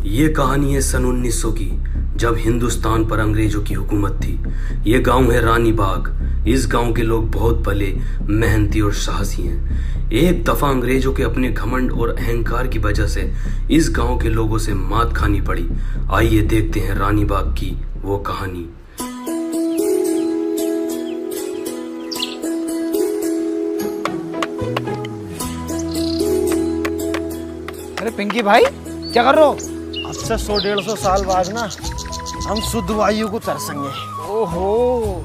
ये कहानी है सन 1900 की, जब हिंदुस्तान पर अंग्रेजों की हुकूमत थी। ये गांव है रानी बाग। इस गांव के लोग बहुत भले, मेहनती और साहसी हैं। एक दफा अंग्रेजों के अपने घमंड और अहंकार की वजह से इस गांव के लोगों से मात खानी पड़ी। आइए देखते हैं रानी बाग की वो कहानी। अरे पिंकी भाई, क्या कर रहे हो? अब से 100-150 साल बाद ना हम शुद्ध वायु को तरसेंगे। ओहो,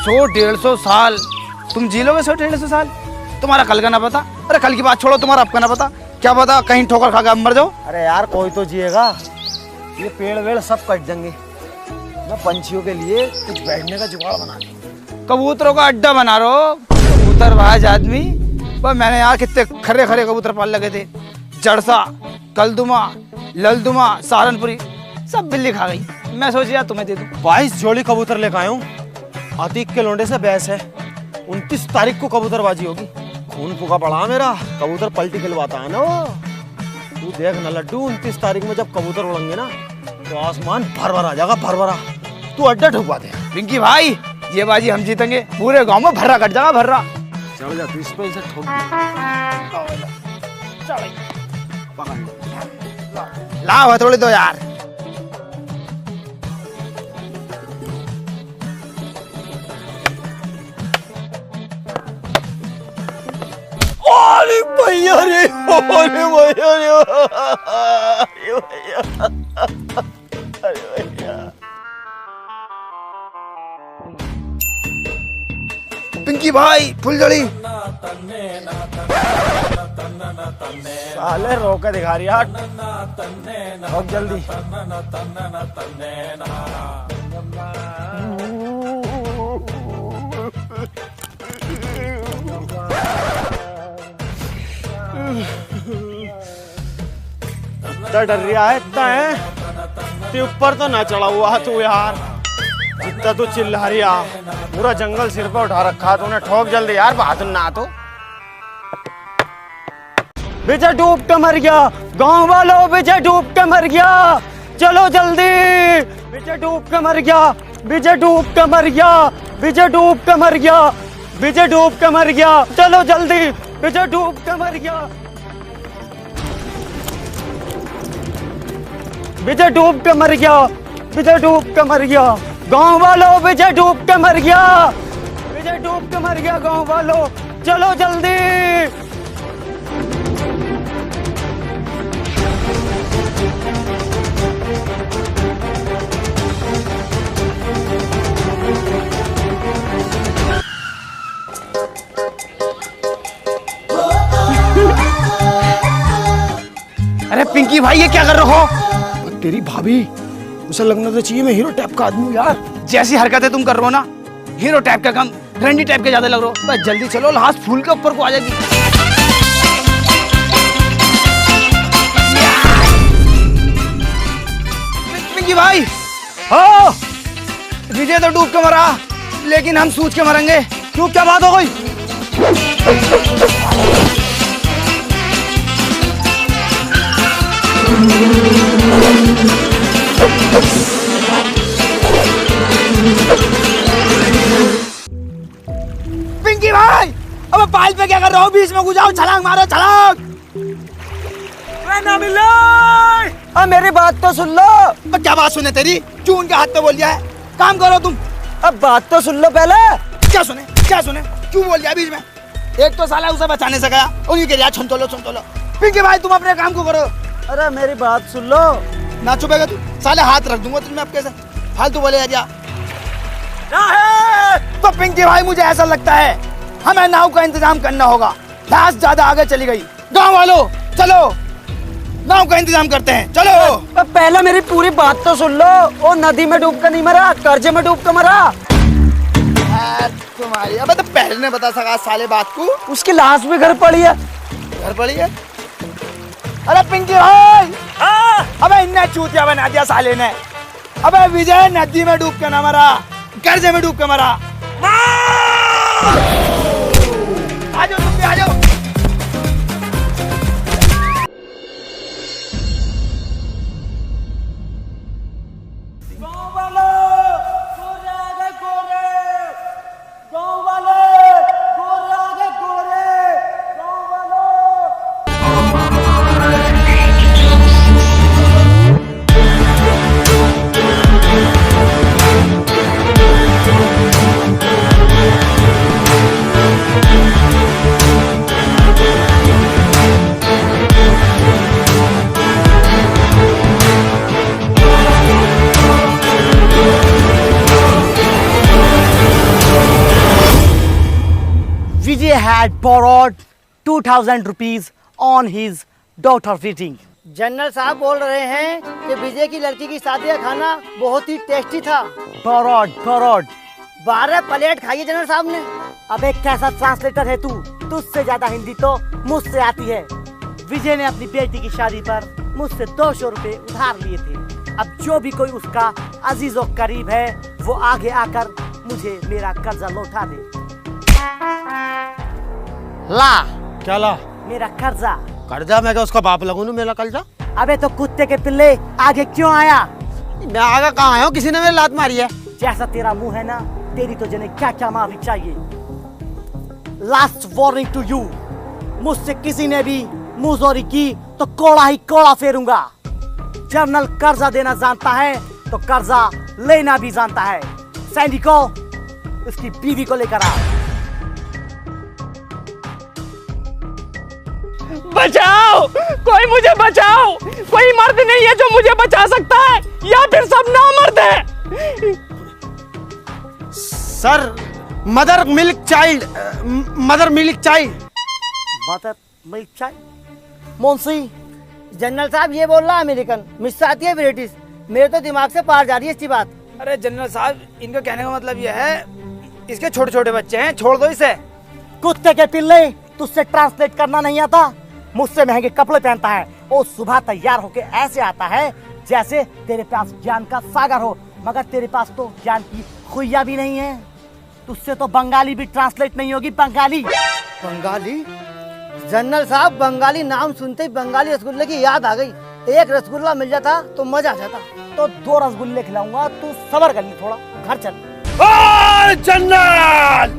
100-150 साल तुम जी लोगे? 100-150 साल? तुम्हारा कल का ना पता। अरे कल की बात छोड़ो, तुम्हारा अब का ना पता। क्या पता कहीं ठोकर खा के मर जाओ। अरे यार कोई तो जिएगा, ये पेड़ वेड़ सब कट देंगे। मैं पंछियों के लिए कुछ बैठने का जुगाड़ बना दूं। कबूतरों का अड्डा बना रहे हो? कबूतरबाज आदमी। पर मैंने यार कितने खरे खरे कबूतर पाल लगे थे। जड़सा, कलदुमा, ललदुमा, सहारनपुरी, सब बिल्ली खा गई। मैं सोच यार तुम्हें दे दूं। 22 जोड़ी कबूतर लेकर आया हूँ। अतीक के लोंडे से बहस है। 29 तारीख को कबूतरबाजी होगी। खून फूका पड़ा मेरा, कबूतर पलटी खिलवाता है ना वो। तू देख ना लड्डू, 29 तारीख में जब कबूतर उड़ेंगे ना तो आसमान भर भर आ जाएगा, भर भरा। तू अड्डा ठुकवा दे। पिंकी भाई, ये बाजी हम जीतेंगे। पूरे गांव में भर्रा कट जाएगा, भर्रा। चल जा तू इस पे इसे ठोक लाओ थोड़ी दो यार। अरे भैया रे, अरे भैया रे, अरे भैया, अरे भैया। पिंकी भाई, फुलझड़ी। साले रोक के दिखा रही यार। रोक जल्दी। इतना डर रहा है, इतना है। ते ऊपर तो ना चढ़ा हुआ तू यार, जितना तू चिल्ला रही है। पूरा जंगल सिर पे उठा रखा तूने। ठोक जल्दी यार, बहादुर ना तो। विजय डूब के मर गया, गांव वालों विजय डूब के मर गया, चलो जल्दी। विजय डूब के मर गया, विजय डूब के मर गया, विजय डूब के मर गया, विजय डूब के मर गया, चलो जल्दी। विजय डूब के मर गया, विजय डूब के मर गया, विजय डूब के मर गया, गांव वालों विजय डूब के मर गया, विजय डूब के मर गया, गांव वालों चलो जल्दी। अरे पिंकी भाई, ये क्या कर रहे हो? तेरी भाभी, उसे लगना तो चाहिए मैं हीरो टाइप का आदमी हूँ यार। जैसी हरकतें तुम कर रहे हो ना, हीरो टाइप का कम, ट्रेंडी टाइप के ज्यादा लग रहे हो। बस जल्दी चलो, लास्ट फूल के ऊपर को आ जाएगी। पिंकी भाई, हाँ विजय तो डूब के मरा, लेकिन हम सूझ के मरेंगे। क्यों, क्या बात हो गई? पिंकी भाई, अब पाल पे क्या कर रहे हो? बीच में घुस जाओ, छलांग मारो, छलांग। अब मेरी बात तो सुन लो। अब क्या बात सुने तेरी? क्यों उनके हाथ पे बोल दिया है? काम करो तुम। अब बात तो सुन लो पहले। क्या सुने, क्या सुने? क्यों बोल दिया बीच में? एक तो साला उसे बचाने से गया, उन्हीं के लिए छुन तो लो। पिंकी भाई, तुम अपने काम को करो। अरे मेरी बात सुन लो। ना चुपेगा तू, साले हाथ रख दूंगा तुझमें। अब कैसे फालतू बोले जा। तो पिंकी भाई, मुझे ऐसा लगता है हमें नाव का इंतजाम करना होगा। लाश ज्यादा आगे चली गई। गांव वालों चलो, नाव का इंतजाम करते हैं, चलो। पहले मेरी पूरी बात तो सुन लो। वो नदी में डूब कर नहीं मरा, कर्जे में डूब कर मरा। तुम्हारी अब तो पहले ने बता सका साले बात को। उसकी लाश भी घर पड़ी है। घर पड़ी है? अरे पिंकी भाई, अबे इन्हें चूतिया बना दिया साले ने। अबे विजय नदी में डूब के ना मरा, कर्जे में डूब के मरा। आ जाओ तुम भी, आ जाओ। had borrowed 2,000 rupees on his daughter wedding. General साहब बोल रहे हैं कि विजय की लड़की की शादी का खाना बहुत ही टेस्टी था। Borrowed. 12 प्लेट खाई है जनरल साहब ने। अबे कैसा ट्रांसलेटर है तू? तुझसे ज्यादा हिंदी तो मुझसे आती है। विजय ने अपनी बेटी की शादी पर मुझसे 200 रुपए उधार लिए थे। अब जो भी कोई उसका अजीज और करीब है वो आगे आकर मुझे मेरा कर्जा लौटा दे। ला क्या ला? मेरा कर्जा। कर्जा? मैं क्या उसका बाप लगूं ना मेरा कर्जा? अबे तो कुत्ते के पिल्ले आगे क्यों आया? मैं आगे कहाँ आया हूँ? किसी ने मेरी लात मारी है। जैसा तेरा मुंह है ना, तेरी तो जने क्या क्या मारनी चाहिए। लास्ट वार्निंग टू यू, मुझसे किसी ने भी मुंहजोरी की तो कोड़ा ही कोड़ा फेरूंगा। जनरल कर्जा देना जानता है तो कर्जा लेना भी जानता है। सैनिकों, उसकी बीवी को लेकर आ। बचाओ, कोई मुझे बचाओ। कोई मर्द नहीं है जो मुझे बचा सकता है, या फिर सब नामर्द है। Sir, mother milk child. Mother milk child. Munshi, general साहब ये बोल रहा है अमेरिकन, मिस आती है ब्रिटिश। मेरे तो दिमाग से पार जा रही है इसकी बात। अरे जनरल साहब, इनका कहने का मतलब यह है, इसके छोटे छोटे बच्चे हैं, छोड़ दो इसे। कुत्ते के पिल्ले, तुझसे ट्रांसलेट करना नहीं आता? मुझसे महंगे कपड़े पहनता है और सुबह तैयार होके ऐसे आता है जैसे तेरे पास ज्ञान का सागर हो, मगर तेरे पास तो ज्ञान की खुइया भी नहीं है। तुझसे तो बंगाली भी ट्रांसलेट नहीं होगी। बंगाली? जनरल साहब, बंगाली नाम सुनते ही बंगाली रसगुल्ले की याद आ गई। एक रसगुल्ला मिल जाता तो मजा आ जाता। तो 2 रसगुल्ले खिलाऊंगा, तू सबर कर ले थोड़ा, घर चल। जनरल,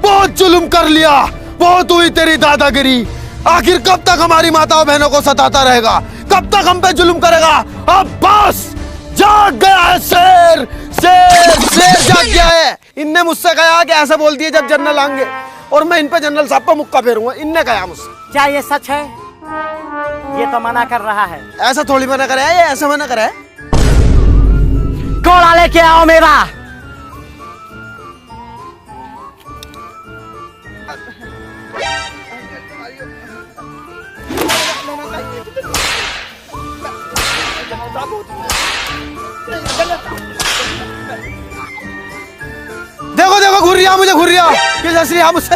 बहुत जुल्म कर लिया, बहुत हुई तेरी दादागिरी। आखिर कब तक हमारी माताओं बहनों को सताता रहेगा? कब तक हम पे जुल्म करेगा? अब बस, जाग गया है शेर। शेर जाग गया है। इनने मुझसे कहा कि ऐसे बोल दिए जब जनरल आएंगे, और मैं इन पे जनरल साहब पे मुक्का फेरूंगा। इनने कहा मुझसे। क्या ये सच है? ये तो मना कर रहा है। ऐसा थोड़ी मना करे है, ये ऐसा मना करे है। कोड़ा लेके आओ मेरा। देखो देखो, घूर रहा मुझे, घूर रहा। किस हंस रही मुझसे?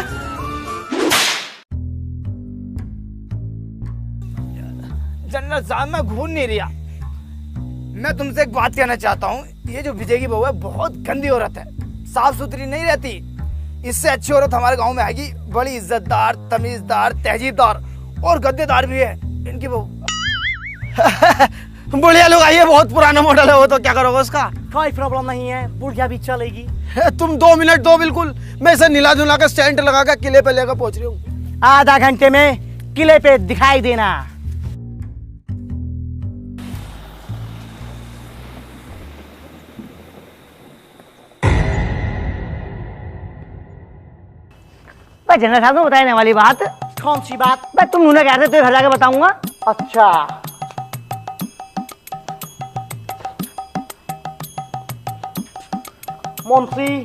जनरल साहब, मैं घूर नहीं रहा। मैं तुमसे एक बात कहना चाहता हूँ। ये जो विजय की बहू है, बहुत गंदी औरत है, साफ सुथरी नहीं रहती। इससे अच्छी औरत हमारे गांव में आएगी, बड़ी इज्जतदार, तमीजदार, तहजीबदार और गद्देदार भी है इनकी बहू। बुढ़िया लोग आइए, बहुत पुराना मॉडल है वो, तो क्या करोगे उसका? कोई प्रॉब्लम नहीं है, बुढ़िया भी चलेगी। तुम 2 मिनट दो, बिल्कुल। मैं इसे नीला जुला के स्टैंड लगा के किले पे लेकर पहुंच रही हूँ। आधा घंटे में किले पे दिखाई देना। जनरल साहब को बताने वाली बात। कौन सी बात? तुम उन्हें कहते तो घर जाके बताऊंगा। अच्छा, मुंशी,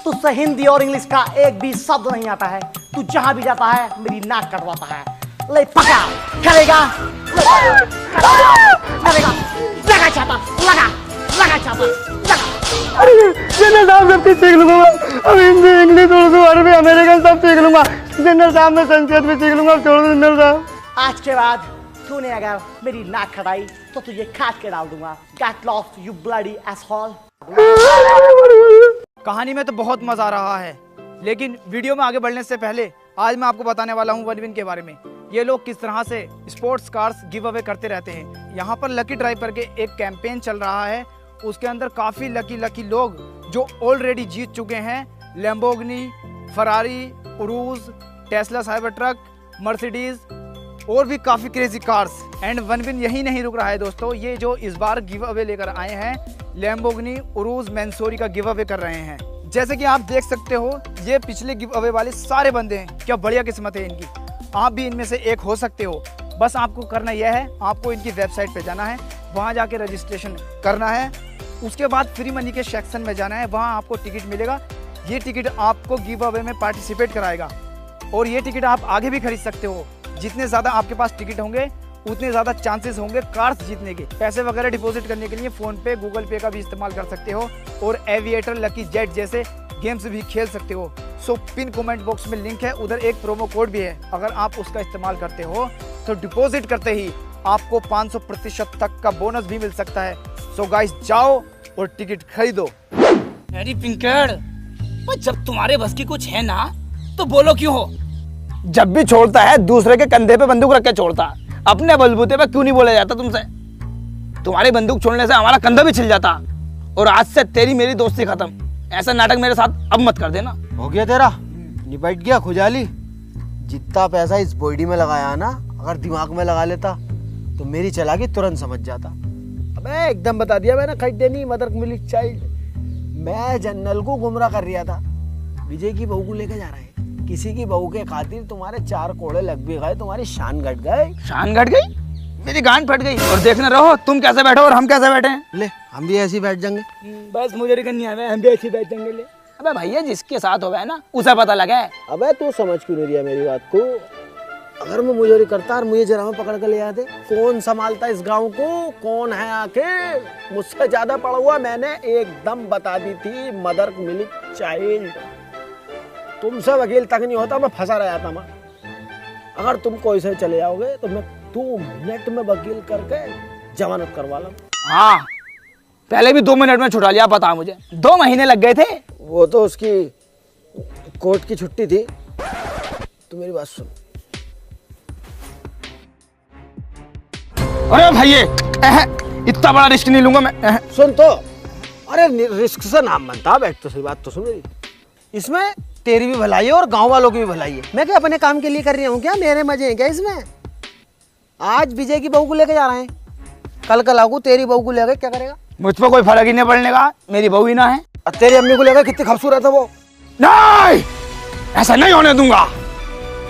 तुझसे हिंदी और इंग्लिश का एक भी शब्द नहीं आता है। तू जहां भी जाता है मेरी नाक कटवाता है। ले पका, करेगा, करेगा, लगा छापा, लगा छापा, लगा। जनरल साहब, सब सीख लूंगा। अब हिंदी, इंग्लिश, उर्दू, अरबी, अमेरिकन सब सीख लूंगा। जनरल साहब, मैं संस्कृत भी सीख लूंगा। छोड़ दो जनरल साहब। आज के बाद तूने अगर मेरी नाक खटाई तो तुझे काट के डाल दूंगा। Get lost you bloody asshole. कहानी में तो बहुत मजा आ रहा है, लेकिन वीडियो में आगे बढ़ने से पहले आज मैं आपको बताने वाला हूँ वनविन के बारे में। ये लोग किस तरह से स्पोर्ट्स कार्स गिव अवे करते रहते हैं। यहाँ पर लकी ड्राइव करके एक कैंपेन चल रहा है, उसके अंदर काफ़ी लकी लोग जो ऑलरेडी जीत चुके हैं Lamborghini, Ferrari, Urus, Tesla Cybertruck, Mercedes और भी काफ़ी क्रेजी कार्स। एंड वनविन यही नहीं रुक रहा है दोस्तों, ये जो इस बार गिव अवे लेकर आए हैं लैम्बोर्गिनी, उरूज, मैंसोरी का गिव अवे कर रहे हैं। जैसे कि आप देख सकते हो, ये पिछले गिव अवे वाले सारे बंदे हैं। क्या बढ़िया किस्मत है इनकी, आप भी इनमें से एक हो सकते हो। बस आपको करना यह है, आपको इनकी वेबसाइट पे जाना है, वहाँ जाके रजिस्ट्रेशन करना है, उसके बाद फ्री मनी के सेक्शन में जाना है, वहाँ आपको टिकट मिलेगा। ये टिकट आपको गिव अवे में पार्टिसिपेट कराएगा। और ये टिकट आप आगे भी खरीद सकते हो। जितने ज़्यादा आपके पास टिकट होंगे उतने ज़्यादा चांसेस होंगे कार्स जीतने के। पैसे वगैरह डिपॉजिट करने के लिए फ़ोन पे, गूगल पे का भी इस्तेमाल कर सकते हो और एविएटर, लकी जेट जैसे गेम्स भी खेल सकते हो। सो पिन कमेंट बॉक्स में लिंक है, उधर एक प्रोमो कोड भी है। अगर आप उसका इस्तेमाल करते हो तो डिपॉजिट करते ही आपको 500% तक का बोनस भी मिल सकता है। सो गाइस, जाओ और टिकट खरीदो। अरे पिंकड़, जब तुम्हारे बस की कुछ है ना तो बोलो क्यों हो? जब भी छोड़ता है दूसरे के कंधे पे बंदूक रख के छोड़ता, अपने बलबूते पे क्यों नहीं बोला जाता तुमसे? तुम्हारी बंदूक छोड़ने से हमारा कंधा भी छिल जाता। और आज से तेरी मेरी दोस्ती खत्म। ऐसा नाटक मेरे साथ अब मत कर देना। हो गया तेरा, निपट गया खुजाली। जितना पैसा इस बॉडी में लगाया ना, अगर दिमाग में लगा लेता तो मेरी चालाकी तुरंत समझ जाता। अबे एकदम बता दिया मैंने, खड्डे नहीं मदर मिल्क चाइल्ड। मैं जनरल को गुमराह कर रहा था, विजय की बहू को लेकर जा रहा है। किसी की बहू के खातिर तुम्हारे 4 कोड़े लग भी गए, तुम्हारी शान घट गए। शान घट गई, मेरी गांड फट गई। और देखने रहो तुम कैसे बैठो और हम कैसे बैठे हैं। ले हम भी ऐसे ही बैठ जाएंगे। बस मुझे करनी है, हम भी ऐसे ही बैठ जाएंगे। ले अबे भैया, जिसके साथ हो गया ना उसे पता लगा है। अबे तू समझ क्यों नहीं रहा मेरी बात को? अगर मैं मुझे करता और मुझे जरा में पकड़ कर ले आते, कौन संभालता इस गांव को? कौन है आखिर? मुझसे ज्यादा पड़ा हुआ मैंने एकदम बता दी थी, मदर मिल्क चाइल्ड। तुमसे वकील तक नहीं होता, मैं फंसा रहा था। मैं अगर तुम कोई से चले जाओगे तो मैं 2 मिनट में वकील करके जमानत करवा लूं। हाँ, पहले भी 2 मिनट में छुड़ा लिया। पता मुझे 2 महीने लग गए थे। वो तो उसकी कोर्ट की छुट्टी थी। तू मेरी बात सुन। अरे भैया, इतना बड़ा रिस्क नहीं लूंगा मैं। सुन तो, अरे रिस्क से नाम बनता। बैठ तो सही बात तो सुन मेरी। इसमें तेरी भी भलाई है और गांव वालों की भी भलाई है। मैं क्या अपने काम के लिए कर रही हूँ क्या? मेरे मजे हैं क्या इसमें? आज विजय की बहू को लेके जा रहे हैं, कल लागू तेरी बहू को लेकर क्या करेगा? मुझ पर कोई फर्क ही नहीं पड़ने का, मेरी बहू ही ना है। और तेरी अम्मी को लेकर कितनी खूबसूरत है वो। नहीं, ऐसा नहीं होने दूंगा।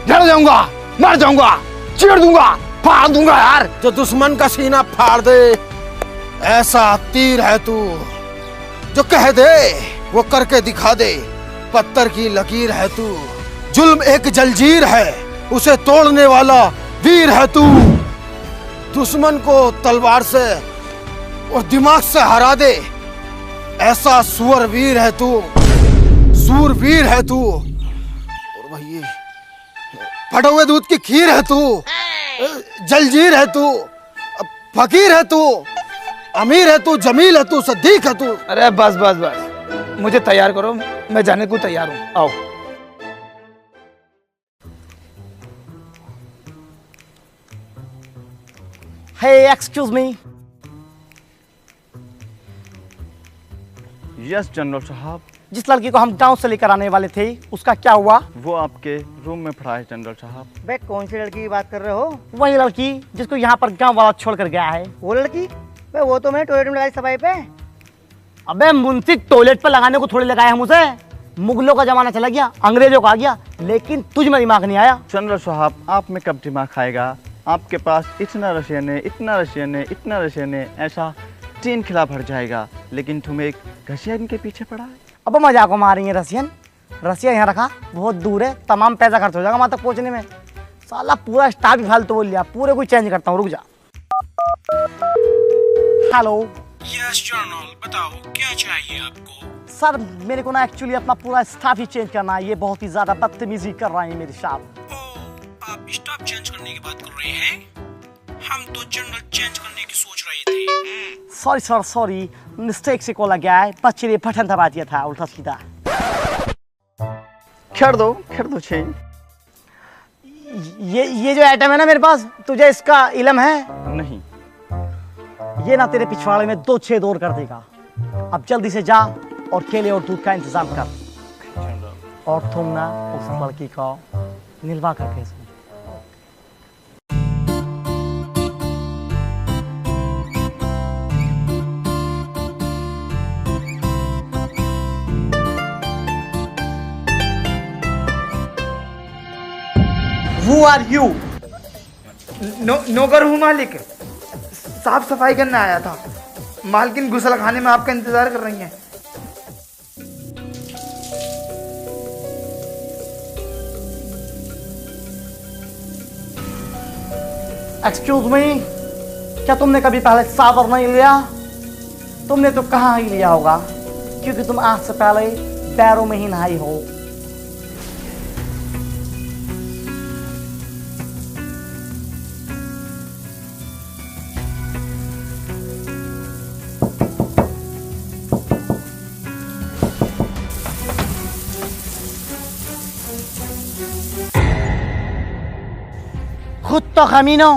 लड़ जाऊंगा, मर जाऊंगा, चीर दूंगा, फाड़ दूंगा यार। जो दुश्मन का सीना फाड़ दे, ऐसा तीर है तू। जो कह दे वो करके दिखा दे, पत्थर की लकीर है तू। जुल्म एक जंजीर है, उसे तोड़ने वाला वीर है तू। दुश्मन को तलवार से और दिमाग से हरा दे, ऐसा सुअर वीर है तू। सूरवीर है तू। और भाई फटे हुए दूध की खीर है तू। जलजीर है तू, फकीर है तू, अमीर है तू, जमील है तू, सदीक है तू। अरे बस बस बस, मुझे तैयार करो, मैं जाने को तैयार हूँ। आओ। हे एक्सक्यूज मी। यस जनरल साहब। जिस लड़की को हम गांव से लेकर आने वाले थे उसका क्या हुआ? वो आपके रूम में पड़ा है जनरल साहब। बे कौन सी लड़की की बात कर रहे हो? वही लड़की जिसको यहाँ पर गांव वाला छोड़ कर गया है। वो लड़की? बे वो तो मैंने टॉयलेट में लगाई सफाई पे। अबे मुंशी, टॉयलेट पे लगाने को थोड़ी लगाया हम उसे। मुगलों का जमाना चला गया, अंग्रेजों का आ गया, लेकिन तुझ में दिमाग नहीं आया। जनरल साहब, आप में कब दिमाग आएगा? आपके पास इतना रशियन है, इतना रशियन है, इतना रशियन है, ऐसा 3 खिला भर जाएगा, लेकिन तुम्हें एक रशियन के पीछे पड़ा है। अब मजाक मार रही है रशियन? रशिया यहाँ रखा, बहुत दूर है, तमाम पैसा खर्च हो जाएगा वहां तक पहुंचने में। साला पूरा स्टाफ ही फालतू बोल लिया, पूरे को चेंज करता हूँ, रुक जा। हेलो। यस जनरल, बताओ क्या चाहिए आपको? सर मेरे को ना एक्चुअली अपना पूरा स्टाफ ही चेंज करना है। ये बहुत ही ज्यादा बदतमीजी कर रहे हैं मेरे साहब। ओह, आप स्टाफ चेंज करने की बात कर रहे हैं? हम तो जनरल चेंज करने की सोच रहे थे। सॉरी सर, सॉरी, मिस्टेक से कॉल आ गया है। बच्चे ने पठन दबा दिया था उल्टा सीधा। कर दो चेंज। ये जो आइटम है ना मेरे पास, तुझे इसका इल्म है? नहीं। ये ना तेरे पिछवाड़े में 2 छेद और कर देगा। अब जल्दी से जा और केले और दूध का इंतजाम कर। और तुम ना उस लड़की को निलवा कर भेजो। Who are you? नौकर हूँ मालिक, साफ सफाई करने आया था। मालकिन गुसल खाने में आपका इंतजार कर रही हैं। एक्सक्यूज मी, क्या तुमने कभी पहले सावर नहीं लिया? तुमने तो कहाँ ही लिया होगा, क्योंकि तुम आज से पहले पैरों में ही नहाई हो। खुद तो कमीनो,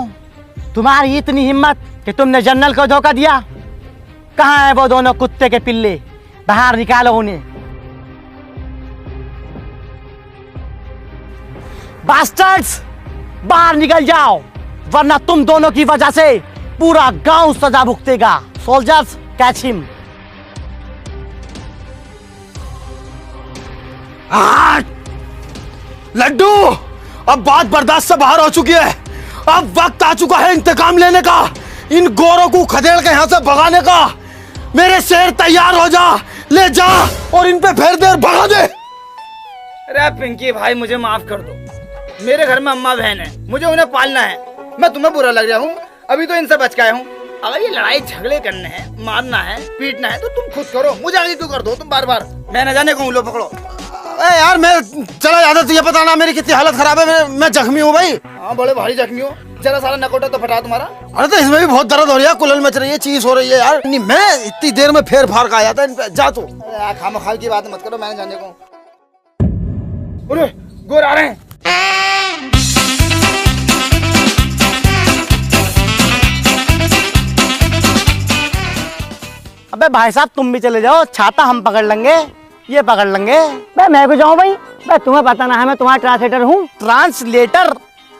तुम्हारी इतनी हिम्मत कि तुमने जनरल को धोखा दिया। कहाँ है वो दोनों कुत्ते के पिल्ले? बाहर निकालो उन्हें। बास्टर्ड्स, बाहर निकल जाओ, वरना तुम दोनों की वजह से पूरा गांव सजा भुगतेगा। Soldiers, catch him. लड्डू, अब बात बर्दाश्त से बाहर हो चुकी है। अब वक्त आ चुका है इंतकाम लेने का, इन गोरों को खदेड़ के यहाँ से भगाने का। मेरे शेर तैयार हो जा, ले जा और इन पे फेर दे और भगा दे। अरे पिंकी भाई, मुझे माफ कर दो। मेरे घर में अम्मा बहन है, मुझे उन्हें पालना है। मैं तुम्हें बुरा लग रहा हूँ, अभी तो इनसे बच के आया हूँ। अगर ये लड़ाई झगड़े करने हैं, मारना है, पीटना है, तो तुम खुद करो, मुझे आगे क्यों कर दो तुम बार बार। मैं न जाने कहूँ, लो पकड़ो। अरे यार, मैं चला जाता, तुझे पता ना मेरी कितनी हालत खराब है। मैं जख्मी हूँ भाई। हाँ, बड़े भारी जख्मी हो। जरा सारा नकोटा तो फटा तुम्हारा। अरे तो इसमें भी बहुत दर्द हो रही है, कुलल मच रही है, चीज हो रही है यार। नहीं, मैं इतनी देर में फेर फार का आया था इन पे। जा तू। खामखाल की बात मत करो, मैंने जाने को। अरे गोर आ रहे हैं। अबे भाई साहब, तुम भी चले जाओ, छाता हम पकड़ लेंगे, ये पकड़ लेंगे। मैं भी जाऊं भाई? तुम्हें पता ना है मैं तुम्हारा ट्रांसलेटर हूँ। ट्रांसलेटर?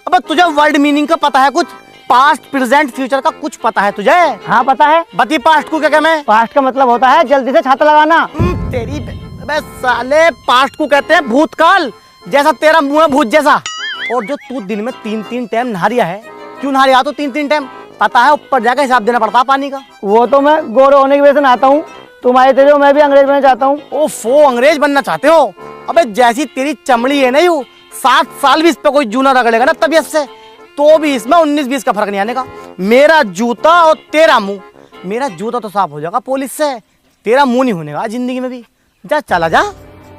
अबे तुझे वर्ड मीनिंग का पता है कुछ? पास्ट, प्रेजेंट, फ्यूचर का कुछ पता है तुझे? हाँ पता है। बती पास्ट को क्या कहते हैं? पास्ट का मतलब होता है जल्दी से छाता लगाना। तेरी अबे साले, पास्ट को कहते हैं भूतकाल, जैसा तेरा मुंह है भूत जैसा। और जो तू दिन में 3-3 टाइम नहा रिया है, क्यों नहा रिया? तो 3-3 टाइम पता है, ऊपर जाकर हिसाब देना पड़ता है पानी का। वो तो मैं गोरे होने की वजह से नहाता हूँ, तुम्हारे तेरे हो, मैं भी अंग्रेज बनना चाहता हूँ। ओफो, अंग्रेज बनना चाहते हो? अबे जैसी तेरी चमड़ी है ना, यू 7 साल भी इस पे कोई जूना रगड़ेगा ना तबीयत से, तो भी इसमें 19-20 का फर्क नहीं आने का। मेरा जूता और तेरा मुंह, मेरा जूता तो साफ हो जाएगा पुलिस से, तेरा मुंह नहीं होने का जिंदगी में भी। जा, चला जा।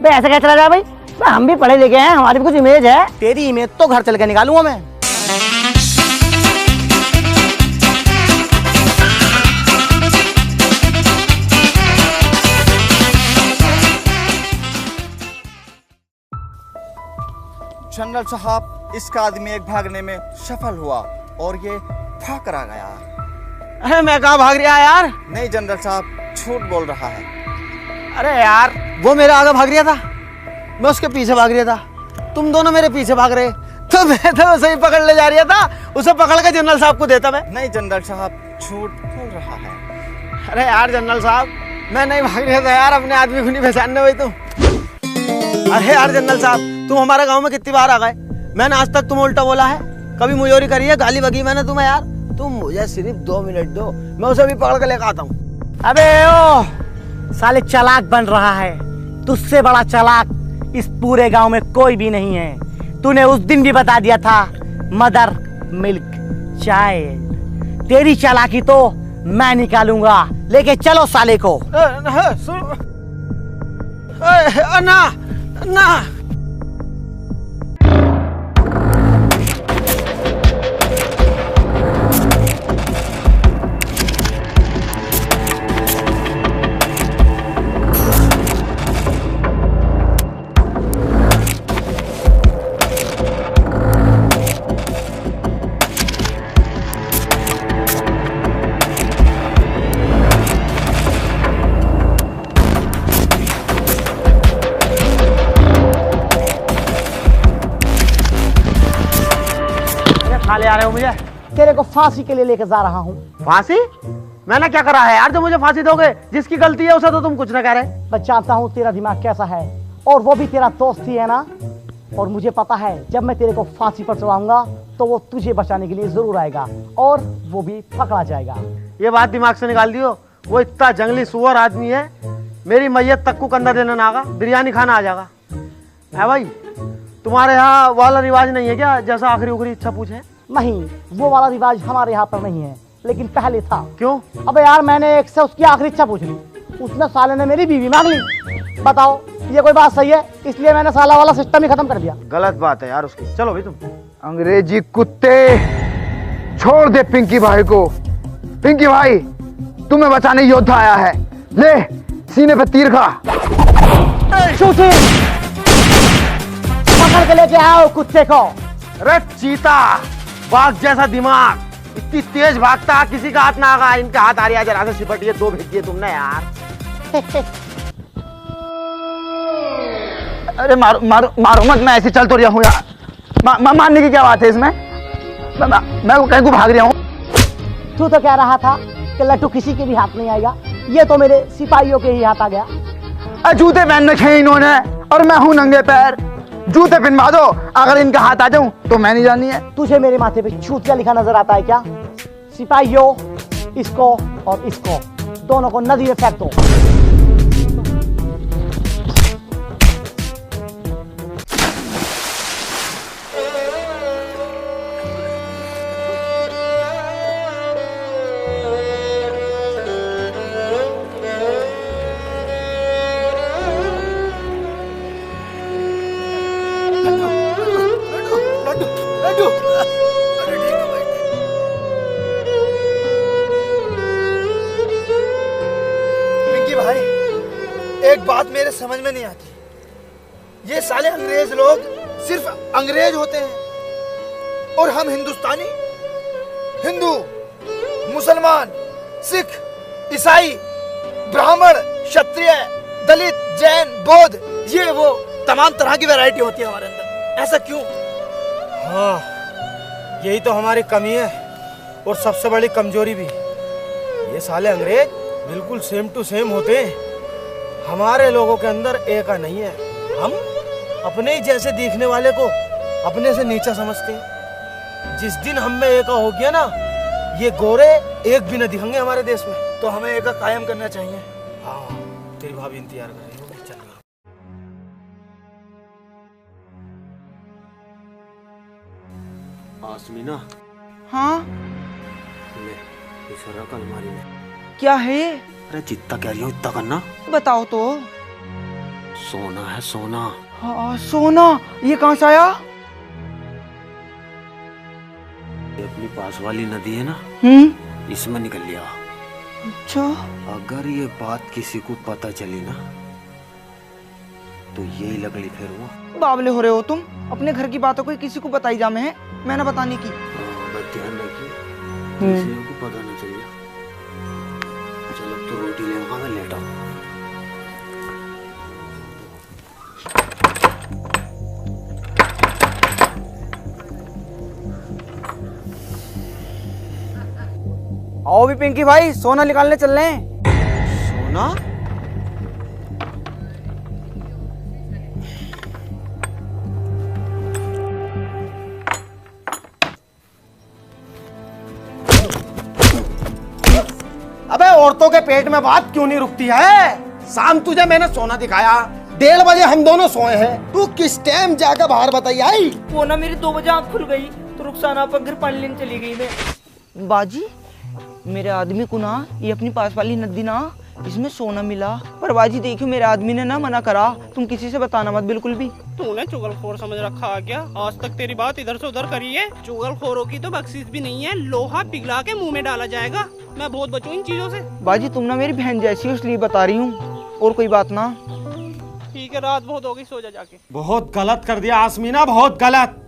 बे ऐसे क्या चला जा भाई? हम भी पढ़े लिखे हैं, हमारी भी कुछ इमेज है। तेरी इमेज तो घर चल के निकालूंगा मैं। जनरल साहब, इसका आदमी एक भागने में सफल हुआ और ये भाग कर आ गया। अरे मैं कहाँ भाग रहा यार? नहीं जनरल साहब, झूठ बोल रहा है। अरे यार, वो मेरे आगे भाग रहा था, मैं उसके पीछे भाग रहा था, तुम दोनों मेरे पीछे भाग रहे, तो मैं तो उसे ही पकड़ ले जा रहा था। उसे पकड़ के जनरल साहब को देता मैं। नहीं जनरल साहब, झूठ बोल रहा है। अरे यार जनरल साहब, मैं नहीं भाग रहा था यार, अपने आदमी को नहीं पहचानने हुई तुम। अरे यार जनरल साहब, तुम हमारे गांव में कितनी बार आ गए, मैंने आज तक तुम उल्टा बोला है, कभी मुजोरी करी है, गाली बगी मैंने तुम्हें यार। तुम मुझे सिर्फ 2 मिनट दो, मैं उसे भी पकड़ के लेकर आता हूँ। अबे ओ साले, चालाक बन रहा है, तुझसे बड़ा चालाक इस पूरे गांव में कोई भी नहीं है। तूने उस दिन भी बता दिया था, मदर मिल्क चाइल्ड। तेरी चालाकी तो मैं निकालूंगा, लेके चलो साले को। ना ना, ले आ रहे हो मुझे? तेरे को फांसी के लिए लेकर जा रहा हूँ। फांसी? मैंने क्या करा है यार जो मुझे फांसी दोगे? जिसकी गलती है उसे तो तुम कुछ ना कह रहे। मैं जानता हूँ तेरा दिमाग कैसा है, और वो भी तेरा दोस्त ही है ना। और मुझे पता है जब मैं तेरे को फांसी पर चढ़ाऊंगा तो वो तुझे बचाने के लिए जरूर आएगा, और वो भी पकड़ा जाएगा। ये बात दिमाग से निकाल दियो, वो इतना जंगली सुअर आदमी है, मेरी मैयत तक को कंधा देने ना आगा, बिरयानी खाना आ जाएगा। है भाई, तुम्हारे यहाँ वाला रिवाज नहीं है क्या, जैसा आखिरी उखरी इच्छा पूछे? नहीं, वो वाला रिवाज हमारे यहाँ पर नहीं है, लेकिन पहले था। क्यों? अबे यार, मैंने एक से उसकी आखिरी इच्छा पूछ ली, उसने साले ने मेरी बीवी मांग ली। बताओ ये कोई बात सही है? इसलिए मैंने साला वाला सिस्टम ही खत्म कर दिया। गलत बात है यार उसकी। चलो भाई तुम। अंग्रेजी कुत्ते, छोड़ दे पिंकी भाई को। पिंकी भाई, तुम्हें बचाने योद्धा आया है, ले सीने पे तीर खा। शूटिंग पकड़ के लेके आओ कुत्ते को। अरे चीता, बाघ जैसा दिमाग, इतनी तेज भागता, किसी का हाथ ना आगा। इनके हाथ आ रही है, जरा से सिपटिए, 2 भेज दिए तुमने यार। अरे मारो मारो मारो मत, मैं ऐसे चल तो रहा हूँ यार। मारने की क्या बात है इसमें? मैं कहीं को भाग रहा हूँ। तू तो कह रहा था कि लट्टू किसी के भी हाथ नहीं आएगा, ये तो मेरे सिपाहियों के ही हाथ आ गया। जूते पहन रखे हैं इन्होंने और मैं हूँ नंगे पैर। जूते पहनवा दो, अगर इनका हाथ आ जाऊं तो मैं नहीं जानी है। तुझे मेरे माथे पे छूतिया लिखा नजर आता है क्या? सिपाहियों, इसको और इसको दोनों को नदी में फेंक दो। एक बात मेरे समझ में नहीं आती, ये साले अंग्रेज लोग सिर्फ अंग्रेज होते हैं और हम हिंदुस्तानी, हिंदू, मुसलमान, सिख, ईसाई, ब्राह्मण, क्षत्रिय, दलित, जैन, बौद्ध, ये वो तमाम तरह की वैरायटी होती है हमारे अंदर। ऐसा क्यों? हाँ, यही तो हमारी कमी है और सबसे बड़ी कमजोरी भी। ये साले अंग्रेज बिल्कुल सेम टू सेम होते हैं, हमारे लोगों के अंदर एक नहीं है। हम अपने ही जैसे दिखने वाले को अपने से नीचा समझते हैं। जिस दिन हम में एक हो गया ना, ये गोरे एक भी न दिखेंगे हमारे देश में। तो हमें एक कायम करना चाहिए। हाँ, तेरी भाभी इंतजार कर रही होगी। चल आसमीना। हाँ ले, इस रख अलमारी में। क्या है? अरे जितना कह रही हो इतना करना। बताओ तो। सोना है सोना। हाँ सोना, ये कहाँ से आया? ये अपनी पास वाली नदी है ना, इसमें निकल लिया। अच्छा, अगर ये बात किसी को पता चली ना तो यही लगड़ी फेरूंगा। बावले हो रहे हो तुम, अपने घर की बातों को किसी को बताई जा में मैंने बताने की। ध्यान रखिए, किसी को पता न चले। चलो तो रोटी ले आऊंगा, मैं लेटा हूँ। आओ भी पिंकी भाई, सोना निकालने चल रहे हैं। सोना? अबे औरतों के पेट में बात क्यों नहीं रुकती है? शाम तुझे मैंने सोना दिखाया, 1:30 बजे हम दोनों सोए हैं, तू किस टाइम जाकर बाहर बताई आई? वो ना मेरी 2 बजे आँख खुल गई तो रुखसाना पर घर पानी लेने चली गई मैं। बाजी, मेरे आदमी को ना ये अपनी पास वाली नदी ना, इसमें सोना मिला। पर बाजी देखियो, मेरे आदमी ने ना मना करा, तुम किसी से बताना मत बिल्कुल भी। तूने चुगलखोर समझ रखा है क्या? आज तक तेरी बात इधर से उधर करी है। चुगलखोरों की तो बख्शीश भी नहीं है, लोहा पिघला के मुंह में डाला जाएगा। मैं बहुत बचूं इन चीजों से। बाजी तुम ना मेरी बहन जैसी हो, इसलिए बता रही हूँ, और कोई बात ना। ठीक है, रात बहुत हो गई, सो जा जाके। बहुत गलत कर दिया आसमीना, बहुत गलत।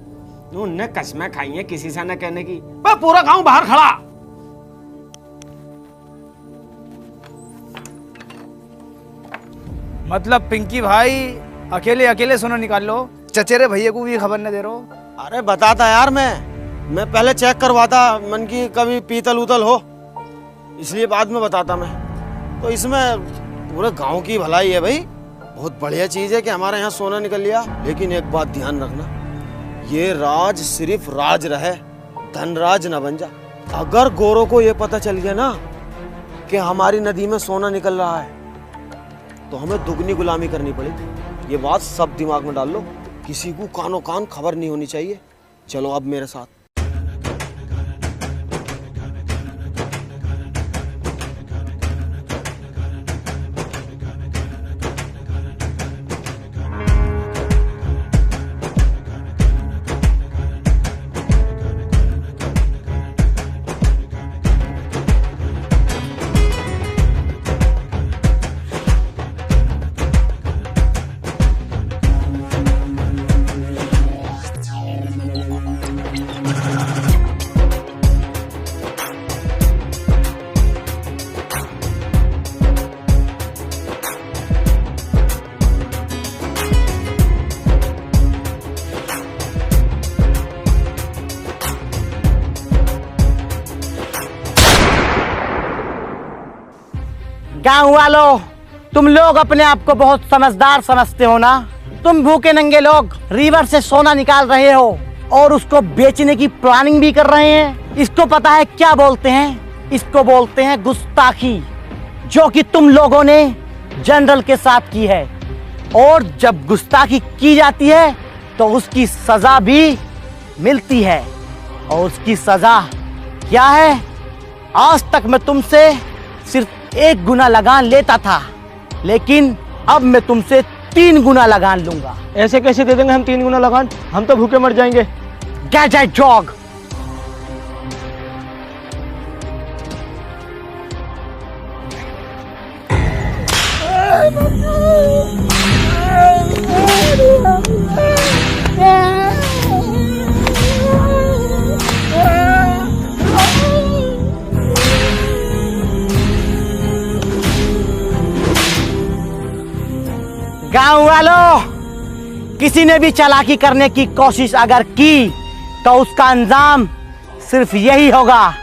उनने कसमें खाई है किसी से न कहने की। पूरा गांव बाहर खड़ा। मतलब पिंकी भाई अकेले अकेले सोना निकाल लो, चचेरे भैया को भी खबर न दे रहो। अरे बताता यार, मैं पहले चेक करवाता मन की कभी पीतल उतल हो, इसलिए बाद में बताता मैं। तो इसमें पूरे गांव की भलाई है भाई, बहुत बढ़िया चीज है कि हमारे यहाँ सोना निकल लिया। लेकिन एक बात ध्यान रखना, ये राज सिर्फ राज रहे, धनराज न बन जा। अगर गोरों को ये पता चल गया ना कि हमारी नदी में सोना निकल रहा है तो हमें दुगनी गुलामी करनी पड़ेगी। ये बात सब दिमाग में डाल लो, किसी को कानो कान खबर नहीं होनी चाहिए। चलो अब मेरे साथ। गाँव वालों, तुम लोग अपने आप को बहुत समझदार समझते हो ना। तुम भूखे नंगे लोग रिवर से सोना निकाल रहे हो और उसको बेचने की प्लानिंग भी कर रहे हैं। इसको पता है क्या बोलते हैं? इसको बोलते हैं गुस्ताखी, जो कि तुम लोगों ने जनरल के साथ की है। और जब गुस्ताखी की जाती है तो उसकी सजा भी मिलती है। और उसकी सजा क्या है? आज तक मैं तुमसे सिर्फ 1 गुना लगान लेता था, लेकिन अब मैं तुमसे 3 गुना लगान लूंगा। ऐसे कैसे दे देंगे हम 3 गुना लगान? हम तो भूखे मर जाएंगे। Get that dog. गाँव वालों, किसी ने भी चालाकी करने की कोशिश अगर की तो उसका अंजाम सिर्फ यही होगा।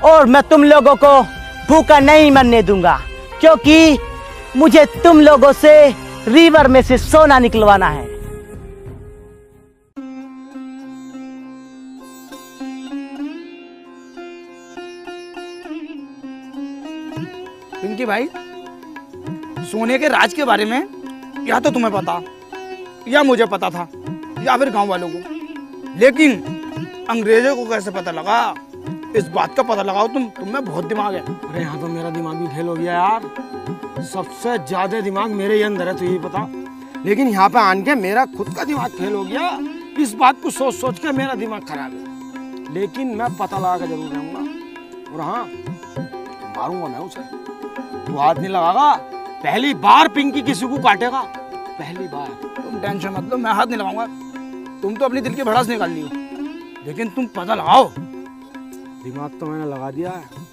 और मैं तुम लोगों को भूखा नहीं मरने दूंगा, क्योंकि मुझे तुम लोगों से रिवर में से सोना निकलवाना है। पिंकी भाई, सोने के राज के बारे में या तो तुम्हें पता या मुझे पता था या फिर गांव वालों को, लेकिन अंग्रेजों को कैसे पता लगा? इस बात का पता लगाओ तुम में बहुत दिमाग है। अरे यहाँ तो मेरा दिमाग भी फेल हो गया यार। सबसे ज्यादा दिमाग मेरे ही अंदर है, तो यही पता। लेकिन यहाँ पे आन के मेरा खुद का दिमाग फेल हो गया। इस बात को सोच सोच के मेरा दिमाग खराब है। लेकिन मैं पता लगा के जरूर रहूंगा। और हाँ, मारूंगा मैं उसे। तू हाथ नहीं लगागा, पहली बार पिंकी किसी को काटेगा, पहली बार। तुम टेंशन मत लो, मैं हाथ नहीं लगाऊंगा। तुम तो अपनी दिल की भड़ास निकाल ली हो, लेकिन तुम पता लगाओ। दिमाग तो मैंने लगा दिया है।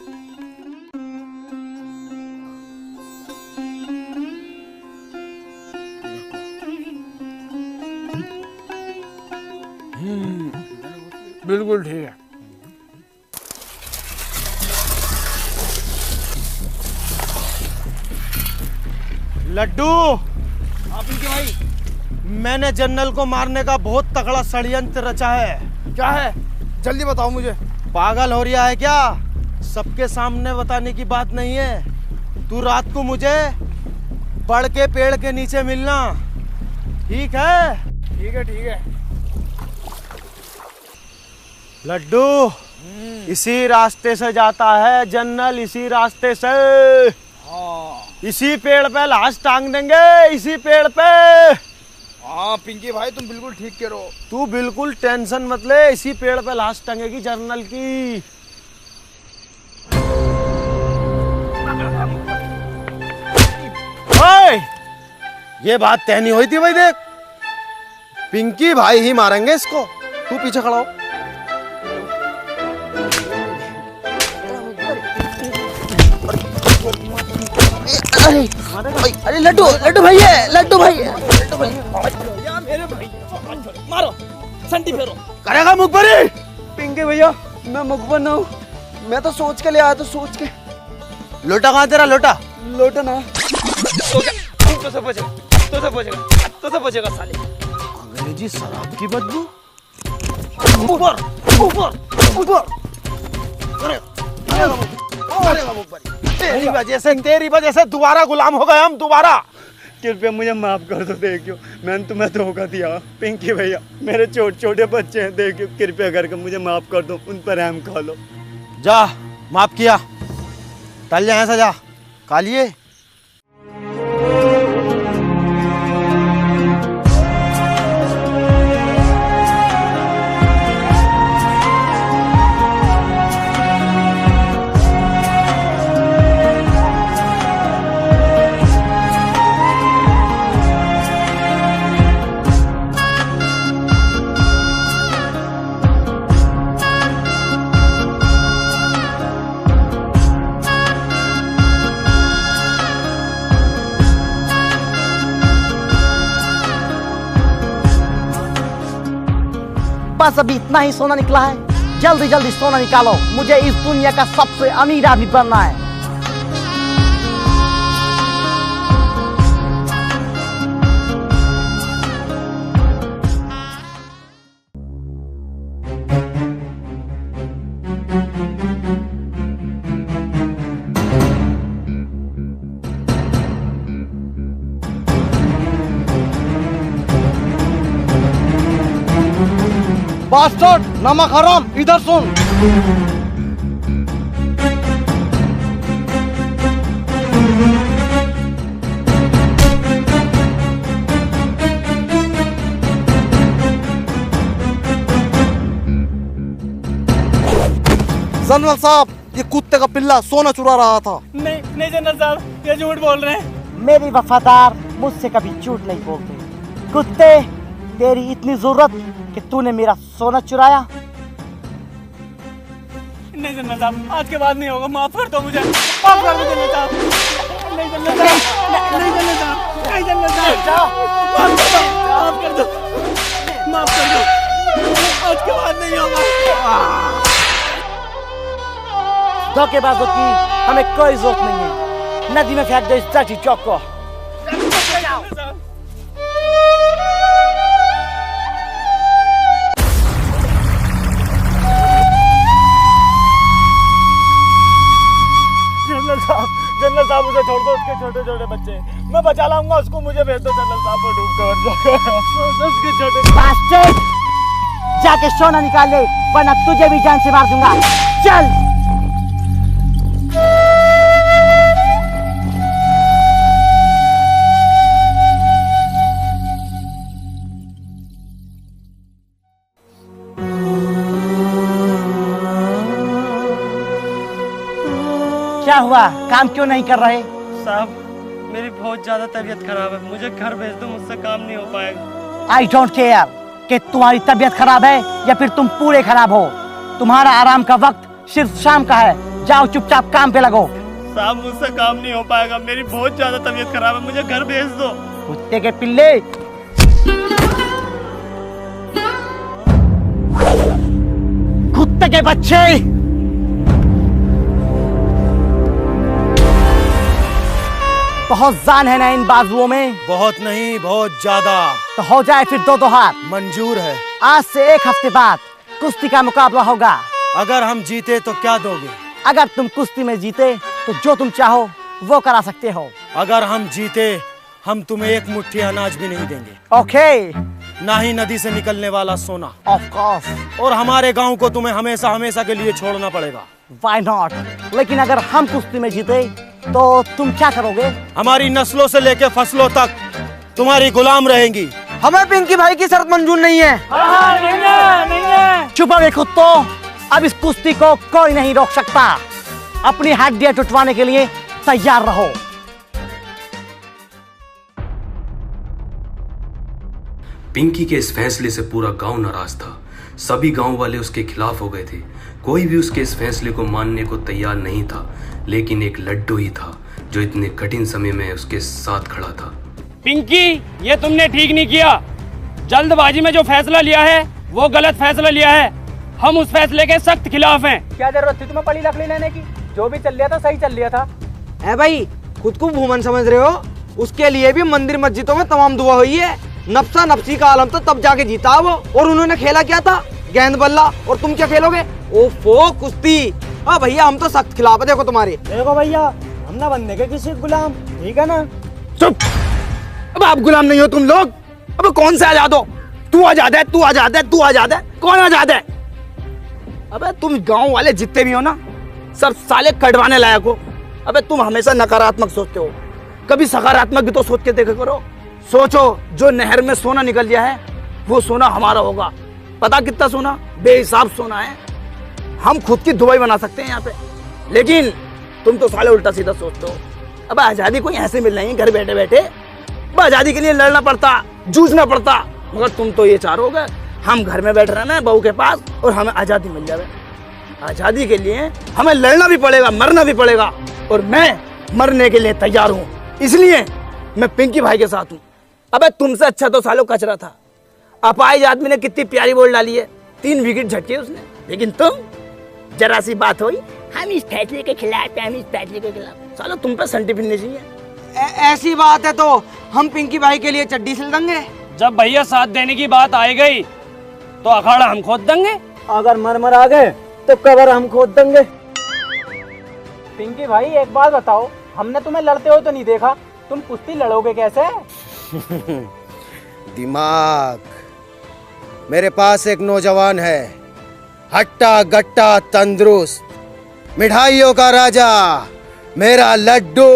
बिल्कुल ठीक है। लड्डू, हाँ पिंकी भाई, मैंने जनरल को मारने का बहुत तगड़ा षड्यंत्र रचा है। क्या है? जल्दी बताओ मुझे। पागल हो रहा है क्या? सबके सामने बताने की बात नहीं है। तू रात को मुझे बड़ के पेड़ के नीचे मिलना, ठीक है? ठीक है ठीक है। लड्डू, इसी रास्ते से जाता है जनरल, इसी रास्ते से। इसी पेड़ पे लाश टांग देंगे, इसी पेड़ पे। हाँ पिंकी भाई, तुम बिल्कुल ठीक कह रहे हो। तू बिल्कुल टेंशन मत ले, इसी पेड़ पे लाश टंगेगी जनरल की। ओए, ये बात तय नहीं हुई थी भाई। देख, पिंकी भाई ही मारेंगे इसको। तू पीछे खड़ा हो। अरे लड्डू, लड्डू भाई है, लड्डू भाई है, लड्डू भाई। या मेरे भाई, मारो, संटी फेरो। करेगा मुखबरी? पिंकी भैया, मैं मुखबर ना हूँ, मैं तो सोच के ले आया, तो सोच के। लोटा कहाँ तेरा? लोटा लोटा ना। तो सब बचेगा साले। अंग्रेजी शराब की बदबू। ऊपर ऊपर ऊपर। तेरी वजह से दोबारा गुलाम हो गए हम, दोबारा। कृपया मुझे माफ कर दो। देखियो, मैंने तुम्हें धोखा दिया। पिंकी भैया, मेरे छोटे छोटे बच्चे हैं, देखियो कृपया करके मुझे माफ कर दो, उन पर रहम खा लो। जा, माफ किया। टल जाए सजा कालिए। बस अभी इतना ही सोना निकला है। जल्दी जल्दी सोना निकालो, मुझे इस दुनिया का सबसे अमीर आदमी बनना है। बास्टर्ड, नमक हराम, इधर सुन। जनरल साहब, ये कुत्ते का पिल्ला सोना चुरा रहा था। नहीं नहीं जनरल साहब, ये झूठ बोल रहे हैं। मेरी वफादार मुझसे कभी झूठ नहीं बोलते। कुत्ते, तेरी इतनी जरूरत कि तूने मेरा सोना चुराया? नहीं जनरल साहब, आज के बाद नहीं होगा, माफ कर दो मुझे, माफ कर दो जनरल साहब। नहीं जनरल साहब, नहीं जनरल साहब, नहीं जनरल साहब, माफ कर दो, माफ कर दो, आज के बाद नहीं होगा। धोखेबाजों की हमें कोई जरूरत नहीं है। नदी में फेंक दो इस चाची चौक को। जनरल साहब मुझे छोड़ दो, उसके छोटे छोटे बच्चे मैं बचा लाऊंगा, उसको मुझे भेज दो। जनरल साहब वो डूब कर उसके छोटे बास्टर्ड, जाके सोना निकाल ले, वरना तुझे भी जान से मार दूंगा। चल। क्या हुआ, काम क्यों नहीं कर रहे? साहब, मेरी बहुत ज्यादा तबीयत खराब है, मुझे घर भेज दो, मुझसे काम नहीं हो पाएगा। आई डोंट केयर कि तुम्हारी तबीयत खराब है या फिर तुम पूरे खराब हो। तुम्हारा आराम का वक्त सिर्फ शाम का है। जाओ चुपचाप काम पे लगो। साहब, मुझसे काम नहीं हो पाएगा, मेरी बहुत ज्यादा तबीयत खराब है, मुझे घर भेज दो। कुत्ते के पिल्ले, कुत्ते के बच्चे, बहुत जान है ना इन बाजुओं में? बहुत नहीं, बहुत ज्यादा। तो हो जाए फिर दो दो हाथ। मंजूर है। आज से एक हफ्ते बाद कुश्ती का मुकाबला होगा। अगर हम जीते तो क्या दोगे? अगर तुम कुश्ती में जीते तो जो तुम चाहो वो करा सकते हो। अगर हम जीते, हम तुम्हें एक मुट्ठी अनाज भी नहीं देंगे। ओके। ना ही नदी से निकलने वाला सोना। Of course. और हमारे गांव को तुम्हें हमेशा हमेशा के लिए छोड़ना पड़ेगा। Why not? लेकिन अगर हम कुश्ती में जीते तो तुम क्या करोगे? हमारी नस्लों से लेकर फसलों तक तुम्हारी गुलाम रहेंगी। हमें पिंकी भाई की शर्त मंजूर नहीं है। नहीं है। चुप रहे कुत्तों, अब इस कुश्ती को कोई नहीं रोक सकता। अपनी हड्डियां टुटवाने के लिए तैयार रहो। पिंकी के इस फैसले से पूरा गांव नाराज था। सभी गांव वाले उसके खिलाफ हो गए थे। कोई भी उसके इस फैसले को मानने को तैयार नहीं था, लेकिन एक लड्डू ही था जो इतने कठिन समय में उसके साथ खड़ा था। पिंकी, ये तुमने ठीक नहीं किया। जल्दबाजी में जो फैसला लिया है वो गलत फैसला लिया है। हम उस फैसले के सख्त खिलाफ हैं। क्या जरूरत थी तुम्हें पड़ी लकड़ी लेने की? जो भी चल लिया था सही चल लिया था। है भाई, खुद को भूमन समझ रहे हो? उसके लिए भी मंदिर मस्जिदों में तमाम दुआ हुई है। नफ्सा नफ्सी का आलम तो तब जाके जीता वो। और उन्होंने खेला क्या था? गेंद बल्ला। और तुम क्या खेलोगे? ओफो, कुश्ती। हाँ भैया, हम तो सख्त खिलाफ है। देखो तुम्हारे। देखो भैया, हम ना बनने के किसी गुलाम, ठीक है ना? चुप। अब आप गुलाम नहीं हो तुम लोग। अब कौन से आजाद हो? तू आजाद है, तू आजाद है, तू आजाद है। कौन आजाद है? अबे तुम गांव वाले जितने भी हो ना, सब साले कटवाने लायक हो। अबे तुम हमेशा नकारात्मक सोचते हो, कभी सकारात्मक भी तो सोच के देखा करो। सोचो, जो नहर में सोना निकल गया है वो सोना हमारा होगा। पता कितना सोना? बेहिसाब सोना है। हम खुद की दुबई बना सकते हैं यहाँ पे, लेकिन तुम तो साले उल्टा सीधा सोचते हो। अब आजादी कोई ऐसे मिल रही है घर बैठे बैठे? अब आजादी के लिए लड़ना पड़ता, जूझना पड़ता। मगर तुम तो ये चाहोगे हम घर में बैठ रहना है बहू के पास और हमें आजादी मिल जाए। आजादी के लिए हमें लड़ना भी पड़ेगा, मरना भी पड़ेगा, और मैं मरने के लिए तैयार हूँ। इसलिए मैं पिंकी भाई के साथ हूँ। अबे तुमसे अच्छा तो सालों कचरा था। अपाहिज आदमी ने कितनी प्यारी बॉल डाली है, 3 विकेट झटके उसने। लेकिन तुम, जरा सी बात हुई, हम इस फैसले के खिलाफ हैं, हम इस फैसले के खिलाफ। सालों तुम पे संटी फिरनी चाहिए। ऐसी बात है तो हम पिंकी भाई के लिए चड्डी सिल देंगे। जब भैया साथ देने की बात आई गई तो अखाड़ा हम खोद देंगे। अगर मर आ गए तो कबर हम खोद देंगे। पिंकी भाई एक बात बताओ, हमने तुम्हें लड़ते हुए तो नहीं देखा, तुम कुश्ती लड़ोगे कैसे? दिमाग। मेरे पास एक नौजवान है, हट्टा गट्टा तंदुरुस्त, मिठाइयों का राजा, मेरा लड्डू।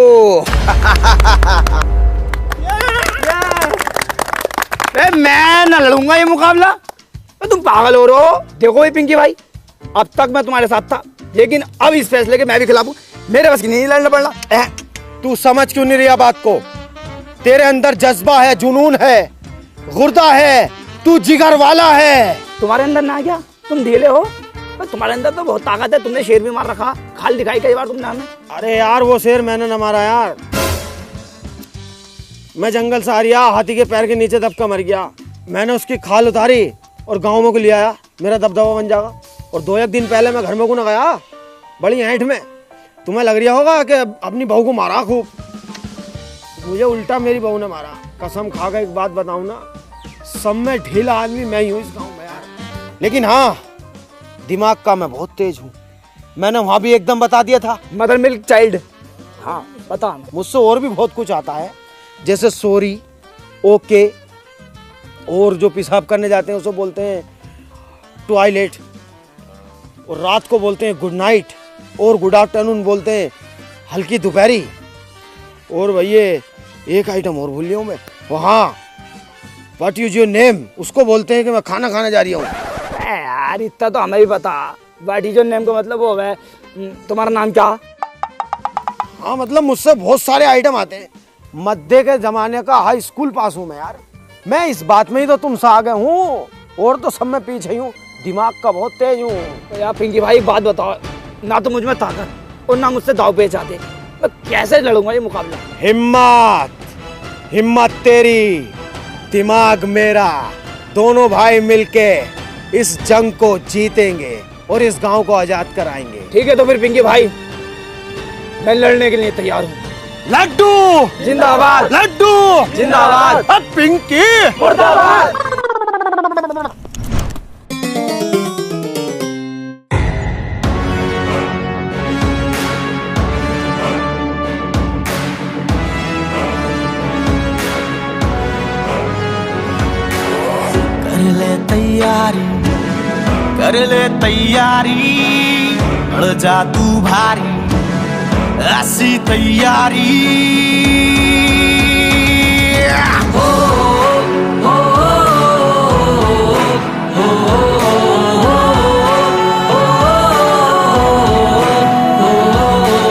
मैं ना लड़ूंगा ये मुकाबला। तुम पागल हो रहे हो? देखो ये पिंकी भाई, अब तक मैं तुम्हारे साथ था, लेकिन अब इस फैसले के मैं भी खिलाफ हूँ। मेरे बस की नहीं लड़ना पड़ना। तू समझ क्यों नहीं रहा बात को? तेरे अंदर जज्बा है, जुनून है, गुर्दा है, तू जिगर वाला है। तुम्हारे अंदर ना क्या? तुम ढीले हो, पर तुम्हारे अंदर तो बहुत ताकत है। तुमने शेर भी मार रखा, खाल दिखाई कई बार तुमने हमें। अरे यार वो शेर मैंने न मारा यार, मैं जंगल से आ रहा, हाथी के पैर के नीचे दबका मर गया। मैंने उसकी खाल उतारी और गाँव में को ले आया, मेरा दबदबा बन जाएगा। और 2-1 दिन पहले मैं घर में को न गया, बड़ी ऐंठ में। तुम्हें लग रहा होगा कि अपनी बहू को मारा खूब, मुझे उल्टा मेरी बहू ने मारा। कसम खा कर एक बात बताऊं ना, सब में ढीला आदमी मैं ही हूँ इस गांव में यार। लेकिन हाँ, दिमाग का मैं बहुत तेज हूँ। मैंने वहां भी एकदम बता दिया था, मदर मिल्क चाइल्ड। हाँ बता। मुझसे और भी बहुत कुछ आता है, जैसे सॉरी, ओके, और जो पेशाब करने जाते हैं उसको बोलते हैं टॉयलेट, और रात को बोलते हैं गुड नाइट, और गुड आफ्टरनून बोलते हैं हल्की दोपहरी। और भैया एक आइटम और भूल लिया मैं, वहाँ व्हाट इज योर नेम उसको बोलते हैं कि मैं खाना खाने जा रही हूँ। यार इतना तो हमें भी पता। व्हाट इज योर नेम का मतलब वो है तुम्हारा नाम क्या? हाँ मतलब मुझसे बहुत सारे आइटम आते हैं। मध्य के जमाने का हाई स्कूल पास हूँ मैं यार। मैं इस बात में ही तो तुमसे आगे हूँ, और तो सब में पीछे हूँ। दिमाग का बहुत तेज हूँ। तो यार पिंकी भाई बात बताओ, ना तो मुझ में ताकत और ना मुझसे दाव पेच आते, मैं कैसे लड़ूंगा ये मुकाबला? हिम्मत, हिम्मत तेरी, दिमाग मेरा, दोनों भाई मिलके इस जंग को जीतेंगे और इस गांव को आजाद कराएंगे। ठीक है तो फिर पिंकी भाई, मैं लड़ने के लिए तैयार हूँ। लड्डू जिंदाबाद, लड्डू जिंदाबाद, पिंकी मुर्दाबाद। कर ले तैयारी, अड़ जा तू भारी, ऐसी तैयारी। हो, हो, हो,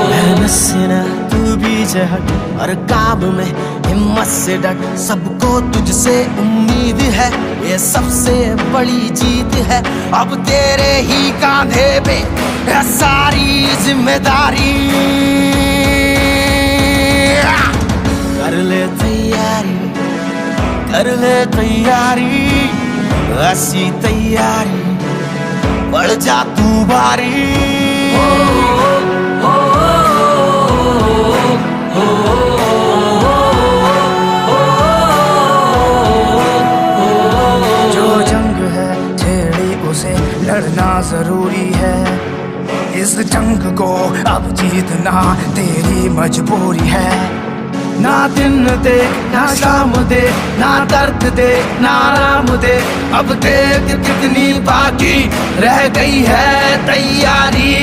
मेहनत से ना तू भी जहट, हर काम में हिम्मत से डट। सबको तुझसे उम्मीद है, ये सबसे बड़ी जीत है। अब तेरे ही कांधे पे है सारी जिम्मेदारी। कर ले तैयारी, कर ले तैयारी, ऐसी तैयारी, बढ़ जा तू भारी। लड़ना जरूरी है, इस जंग को अब जीतना तेरी मजबूरी है। ना दिन दे ना शाम दे, ना दर्द दे ना आराम दे, अब देख कितनी बाकी रह गई है तैयारी।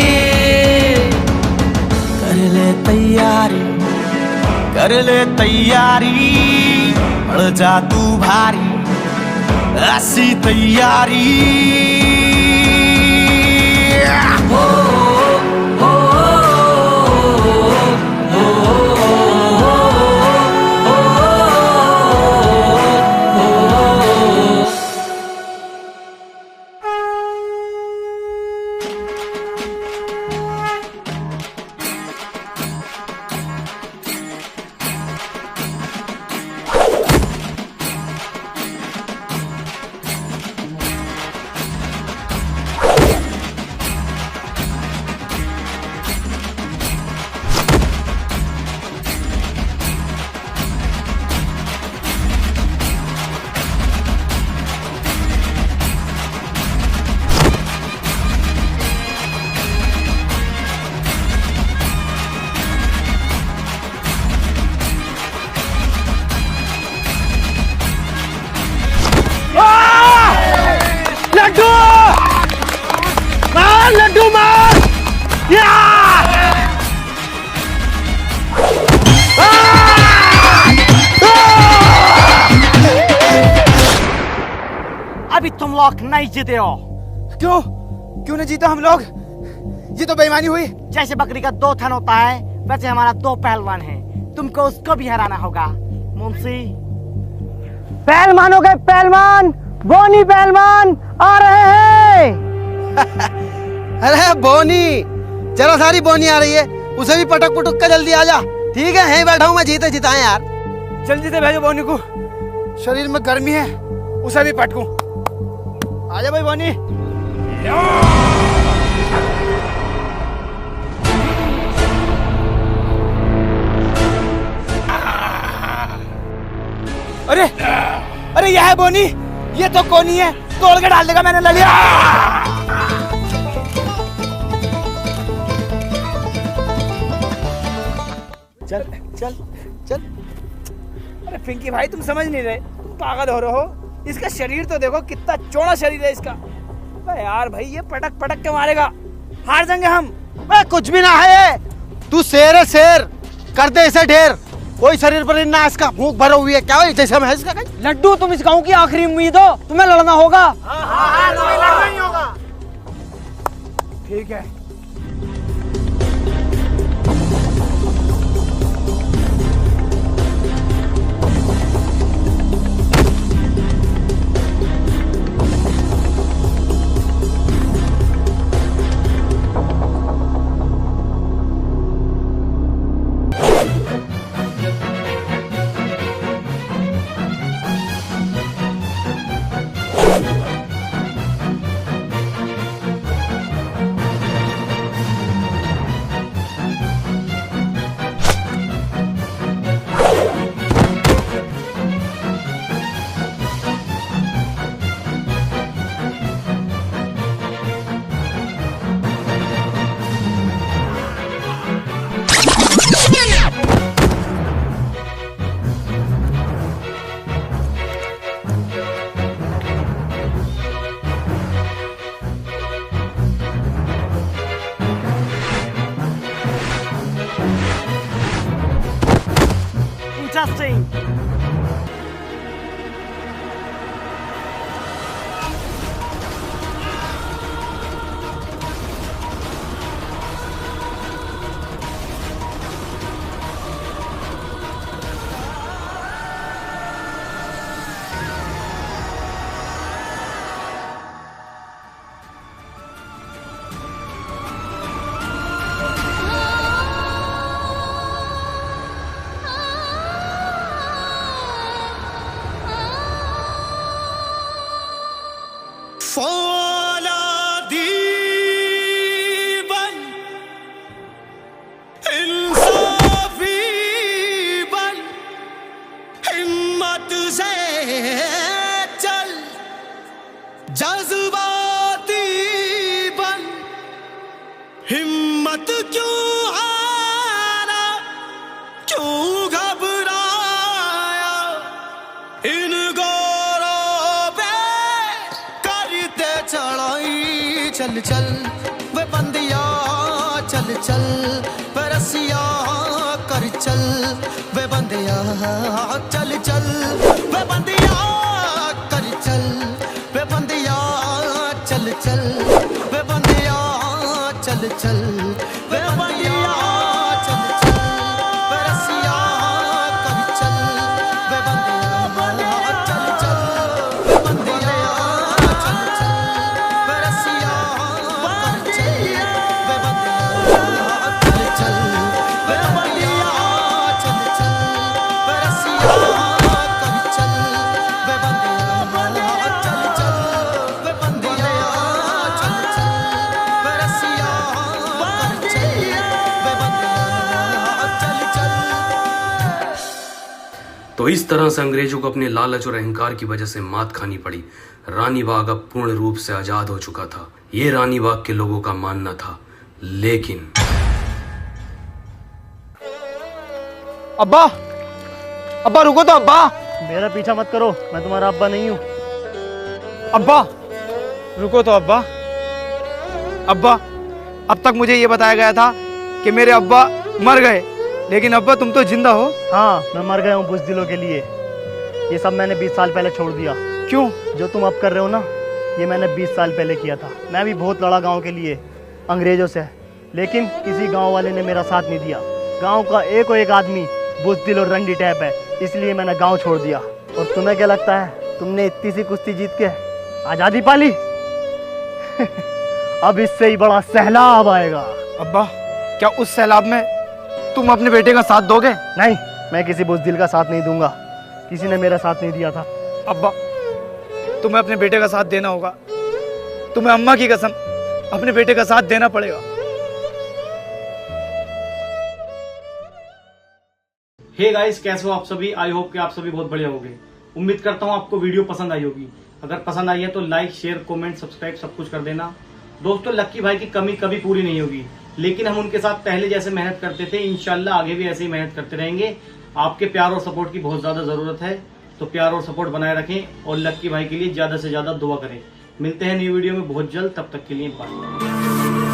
कर ले तैयारी, कर ले तैयारी, बढ़ जा तू भारी, ऐसी तैयारी। हो, हो, हो, अभी तुम लोग नहीं जीते हो। क्यों क्यों नहीं जीता हम लोग? ये तो बेईमानी हुई। जैसे बकरी का 2 थन होता है वैसे हमारा 2 पहलवान है, तुमको उसको भी हराना होगा। मुंशी पहलवान हो गए पहलवान, बोनी पहलवान आ रहे हैं। अरे बोनी, जरा सारी बोनी आ रही है, उसे भी पटक पुटक कर जल्दी आ जा। ठीक है, यहीं बैठा हूँ मैं, जीते जिताए यार। जल्दी से भेजो बोनी को, शरीर में गर्मी है, उसे भी पटकूं। आजा भाई बोनी। अरे अरे यह है बोनी, ये तो कोनी है, तोड़ के डाल देगा, मैंने ले लिया। चल चल चल। अरे पिंकी भाई तुम समझ नहीं रहे, तुम पागल हो रहे हो। इसका शरीर तो देखो, कितना चौड़ा शरीर है इसका। अरे यार भाई ये पटक पटक के मारेगा, हार जाएंगे हम। कुछ भी ना है, तू शेर है शेर, कर दे इसे ढेर। कोई शरीर पर ना इसका भूख भरा हुई है, क्या हो जैसे मैं इसका। लड्डू तुम इस गांव की आखिरी उम्मीद हो, तुम्हें लड़ना होगा। लड़ना ही होगा। ठीक है। Interesting. जज्बाती बन, हिम्मत क्यों हारा, क्यों घबराया, इन गोरों पे करते चढ़ाई। चल चल वे बंदिया, चल चल वे रसिया, कर चल वे बंदिया, चल चल वे बंदिया, कर चल वे बंदिया, चल चल वे बंदिया, चल चल वे बंदिया, चल चल वे रसिया, कर चल वे बंदिया, चल चल वे बंदिया, चल चल वे रसिया, कर चल वे बंदिया, चल चल वे बंदिया, चल चल वे रसिया, कर चल वे बंदिया, चल चल वे बंदिया, चल चल वे रसिया, कर चल वे बंदिया, चल चल। तो इस तरह से अंग्रेजों को अपने लालच और अहंकार की वजह से मात खानी पड़ी। रानी बाग अब पूर्ण रूप से आजाद हो चुका था, ये रानी बाग के लोगों का मानना था। लेकिन अब्बा, अब्बा रुको तो अब्बा। मेरा पीछा मत करो, मैं तुम्हारा अब्बा नहीं हूँ। अब्बा रुको तो अब्बा। अब्बा अब तक मुझे ये बताया गया था कि मेरे अब्बा मर गए, लेकिन अब्बा तुम तो जिंदा हो। हाँ, मैं मर गया हूँ बुज़दिलों के लिए। ये सब मैंने 20 साल पहले छोड़ दिया। क्यों? जो तुम अब कर रहे हो ना, ये मैंने 20 साल पहले किया था। मैं भी बहुत लड़ा गांव के लिए अंग्रेजों से, लेकिन किसी गांव वाले ने मेरा साथ नहीं दिया। गांव का एक आदमी बुज़दिल और रंडी टाइप है, इसलिए मैंने गांव छोड़ दिया। और तुम्हें क्या लगता है, तुमने इतनी सी कुश्ती जीत के आज़ादी पाली? अब इससे ही बड़ा सैलाब आएगा। अब्बा, क्या उस सैलाब में तुम अपने बेटे का साथ दोगे? नहीं, मैं किसी बुज़दिल का साथ नहीं दूंगा। किसी ने मेरा साथ नहीं दिया था। अब्बा, तुम्हें अपने बेटे का साथ देना होगा। तुम्हें अम्मा की कसम अपने बेटे का साथ देना पड़ेगा। हे गाइस, कैसे हो आप सभी? आई होप कि आप सभी बहुत बढ़िया होंगे। उम्मीद करता हूँ आपको वीडियो पसंद आई होगी। अगर पसंद आई है तो लाइक, शेयर, कमेंट, सब्सक्राइब सब कुछ कर देना। दोस्तों, लक्की भाई की कमी कभी पूरी नहीं होगी, लेकिन हम उनके साथ पहले जैसे मेहनत करते थे, इंशाल्लाह आगे भी ऐसे ही मेहनत करते रहेंगे। आपके प्यार और सपोर्ट की बहुत ज्यादा जरूरत है, तो प्यार और सपोर्ट बनाए रखें और लक्की भाई के लिए ज्यादा से ज्यादा दुआ करें। मिलते हैं न्यू वीडियो में बहुत जल्द, तब तक के लिए बाय।